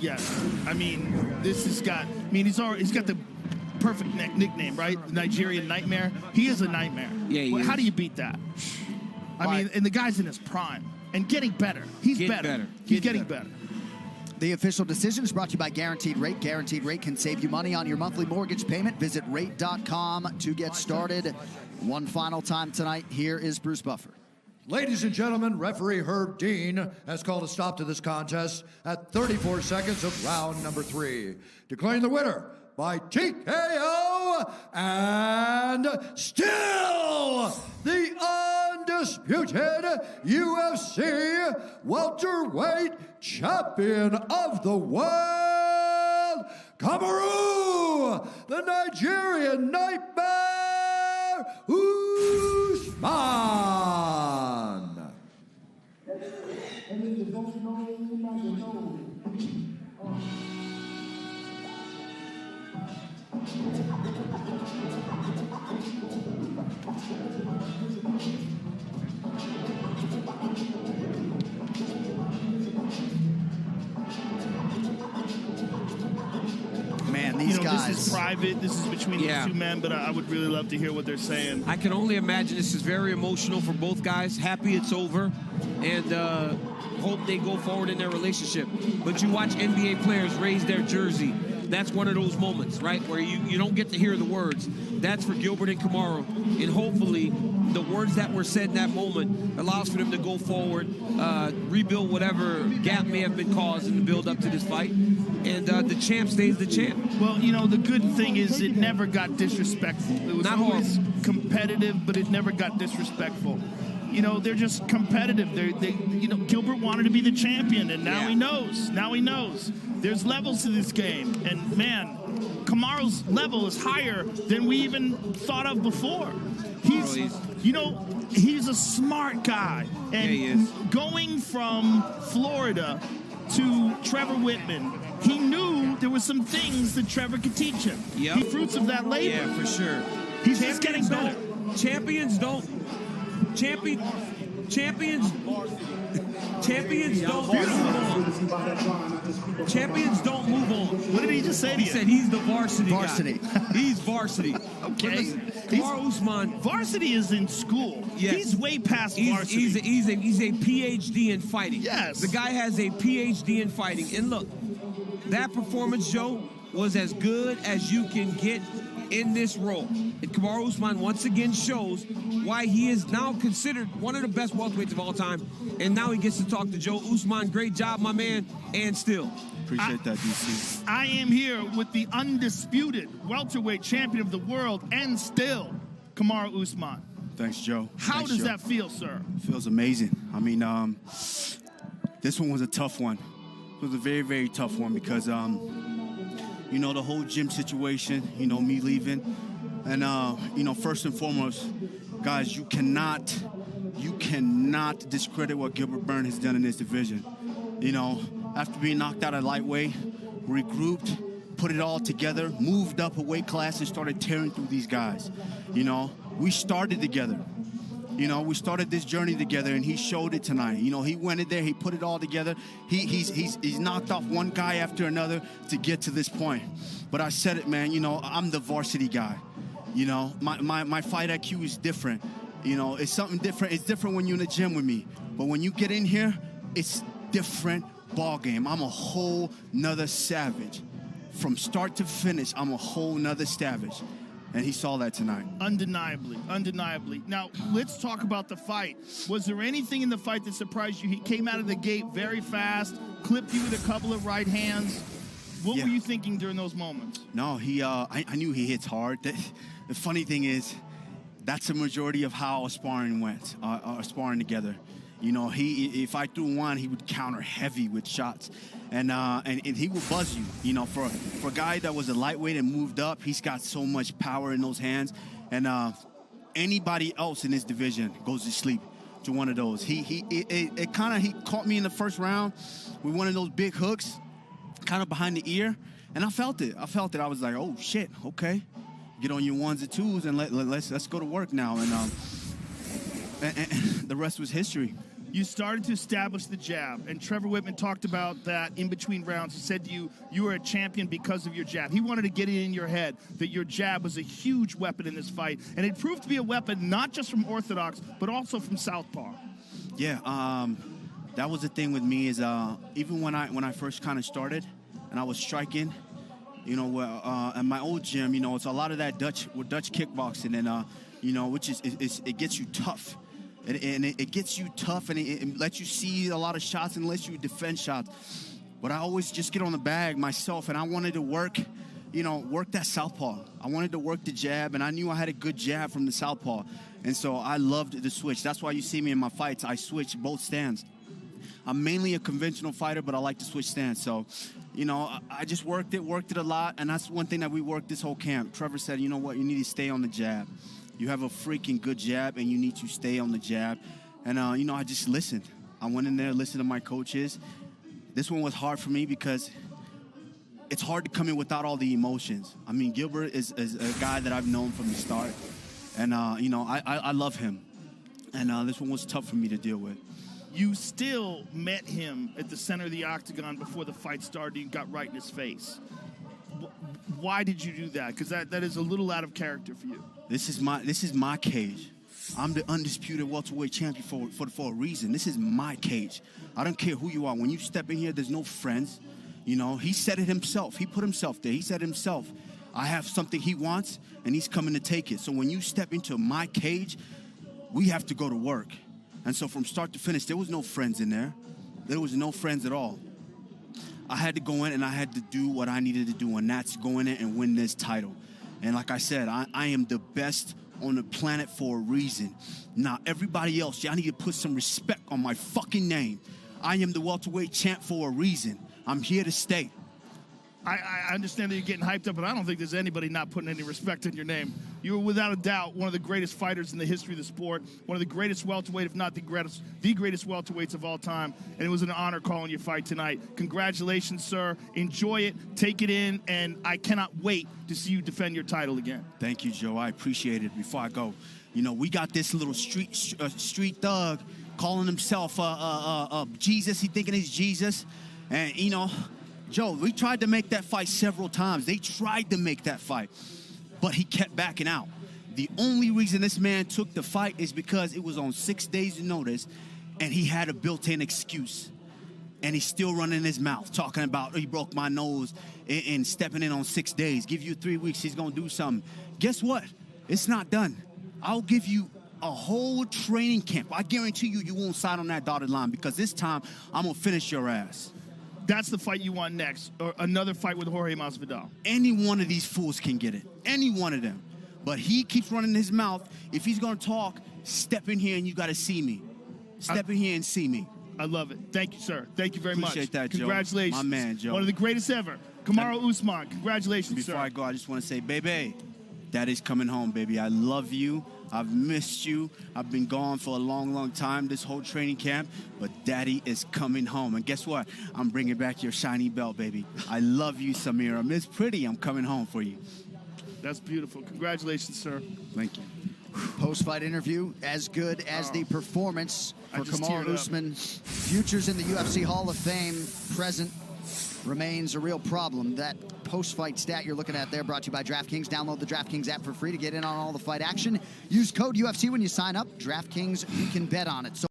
Yes. I mean, this has got. I mean, he's got the perfect nickname, right? The Nigerian Nightmare. He is a nightmare. Yeah, How do you beat that? I mean, and the guy's in his prime and getting better. He's better. He's getting better. The official decision is brought to you by Guaranteed Rate. Guaranteed Rate can save you money on your monthly mortgage payment. Visit rate.com to get started. One final time tonight, here is Bruce Buffer. Ladies and gentlemen, referee Herb Dean has called a stop to this contest at 34 seconds of round number 3, declaring the winner by TKO and still the undisputed UFC welterweight champion of the world, Kamaru, the Nigerian Nightmare Usman. Man, these guys. This is private. This is between the two men, but I would really love to hear what they're saying. I can only imagine this is very emotional for both guys. Happy it's over, and hope they go forward in their relationship. But you watch NBA players raise their jersey. That's one of those moments, right, where you don't get to hear the words. That's for Gilbert and Kamaru. And hopefully the words that were said in that moment allows for them to go forward, rebuild whatever gap may have been caused in the build up to this fight. And the champ stays the champ. Well, the good thing is it never got disrespectful. It was always competitive, but it never got disrespectful. They're just competitive. Gilbert wanted to be the champion, and now he knows. Now he knows. There's levels to this game, and man, Kamaru's level is higher than we even thought of before. He's a smart guy, and he is. Going from Florida to Trevor Whitman, he knew there were some things that Trevor could teach him. Yep. The fruits of that labor. Yeah, for sure. He's just getting better. Champions don't move on. What did he just say to you? He said he's the varsity guy. He's varsity. Okay. Listen, Kamaru Usman. Varsity is in school. Yes. He's way past varsity. He's a PhD in fighting. Yes. The guy has a PhD in fighting. And look, that performance, Joe, was as good as you can get in this role. And Kamaru Usman once again shows why he is now considered one of the best welterweights of all time. And now he gets to talk to Joe Usman. Great job, my man. And still. Appreciate that, DC. I am here with the undisputed welterweight champion of the world, and still, Kamaru Usman. Thanks, Joe. How does that feel, sir? It feels amazing. I mean, this one was a tough one. It was a very, very tough one because, the whole gym situation, me leaving. And, first and foremost, guys, you cannot discredit what Gilbert Burns has done in this division. After being knocked out at lightweight, regrouped, put it all together, moved up a weight class and started tearing through these guys. We started together. We started this journey together, and he showed it tonight. He went in there, he put it all together. He's knocked off one guy after another to get to this point. But I said it, man, I'm the varsity guy. My fight IQ is different. It's something different. It's different when you're in the gym with me. But when you get in here, it's different ball game. I'm a whole nother savage. From start to finish, I'm a whole nother savage. And he saw that tonight. Undeniably, undeniably. Now, let's talk about the fight. Was there anything in the fight that surprised you? He came out of the gate very fast, clipped you with a couple of right hands. What were you thinking during those moments? No, I knew he hits hard. The funny thing is, that's the majority of how our sparring went, our sparring together. If I threw one, he would counter heavy with shots. And he will buzz you. For a guy that was a lightweight and moved up, he's got so much power in those hands. And anybody else in this division goes to sleep to one of those. He caught me in the first round with one of those big hooks, kind of behind the ear, and I felt it. I was like, oh shit, okay. Get on your ones and twos and let's go to work now. And the rest was history. You started to establish the jab, and Trevor Whitman talked about that in between rounds. He said to you, you were a champion because of your jab. He wanted to get it in your head that your jab was a huge weapon in this fight, and it proved to be a weapon not just from orthodox, but also from southpaw. Yeah, that was the thing with me is even when I first kind of started and I was striking, you know, at my old gym, you know, it's a lot of that Dutch kickboxing, and you know, which is it gets you tough. And it gets you tough, and it lets you see a lot of shots and lets you defend shots. But I always just get on the bag myself, and I wanted to work that southpaw. I wanted to work the jab, and I knew I had a good jab from the southpaw. And so I loved the switch. That's why you see me in my fights. I switch both stands. I'm mainly a conventional fighter, but I like to switch stands. So, you know, I just worked it a lot, and that's one thing that we worked this whole camp. Trevor said, you know what, you need to stay on the jab. You have a freaking good jab, and you need to stay on the jab. And, you know, I just listened. I went in there, listened to my coaches. This one was hard for me because it's hard to come in without all the emotions. I mean, Gilbert is a guy that I've known from the start. And, you know, I love him. And this one was tough for me to deal with. You still met him at the center of the octagon before the fight started. You got right in his face. Why did you do that? Because that is a little out of character for you. This is my cage. I'm the undisputed welterweight champion for a reason. This is my cage. I don't care who you are. When you step in here, there's no friends. You know, he said it himself. He put himself there. He said himself, I have something he wants, and he's coming to take it. So when you step into my cage, we have to go to work. And so from start to finish, there was no friends in there. There was no friends at all. I had to go in, and I had to do what I needed to do, and that's go in there and win this title. And like I said, I am the best on the planet for a reason. Now, everybody else, y'all need to put some respect on my fucking name. I am the welterweight champ for a reason. I'm here to stay. I understand that you're getting hyped up, but I don't think there's anybody not putting any respect in your name. You were without a doubt one of the greatest fighters in the history of the sport, one of the greatest welterweight, if not the greatest welterweights of all time, and it was an honor calling your fight tonight. Congratulations, sir. Enjoy it, take it in, and I cannot wait to see you defend your title again. Thank you, Joe. I appreciate it. Before I go, you know, we got this little street thug calling himself Jesus. He thinking he's Jesus, and you know, Joe, we tried to make that fight several times. They tried to make that fight, but he kept backing out. The only reason this man took the fight is because it was on 6 days' notice, and he had a built-in excuse. And he's still running his mouth, talking about he broke my nose and stepping in on 6 days. Give you 3 weeks, he's going to do something. Guess what? It's not done. I'll give you a whole training camp. I guarantee you, you won't sign on that dotted line because this time I'm going to finish your ass. That's the fight you want next, or another fight with Jorge Masvidal. Any one of these fools can get it. Any one of them. But he keeps running his mouth. If he's going to talk, step in here and you got to see me. Step in here and see me. I love it. Thank you, sir. Thank you very much. Appreciate that, Joe. Congratulations. My man, Joe. One of the greatest ever. Kamaru Usman, congratulations, Before sir. I go, I just want to say, baby, Daddy's coming home, baby. I love you. I've missed you. I've been gone for a long, long time, this whole training camp, but Daddy is coming home. And guess what? I'm bringing back your shiny belt, baby. I love you, Samira. Miss Pretty, I'm coming home for you. That's beautiful. Congratulations, sir. Thank you. Post-fight interview, as good as the performance for Kamaru Usman. Futures in the UFC Hall of Fame present remains a real problem. That post-fight stat you're looking at there brought to you by DraftKings. Download the DraftKings app for free to get in on all the fight action. Use code UFC when you sign up. DraftKings, you can bet on it. So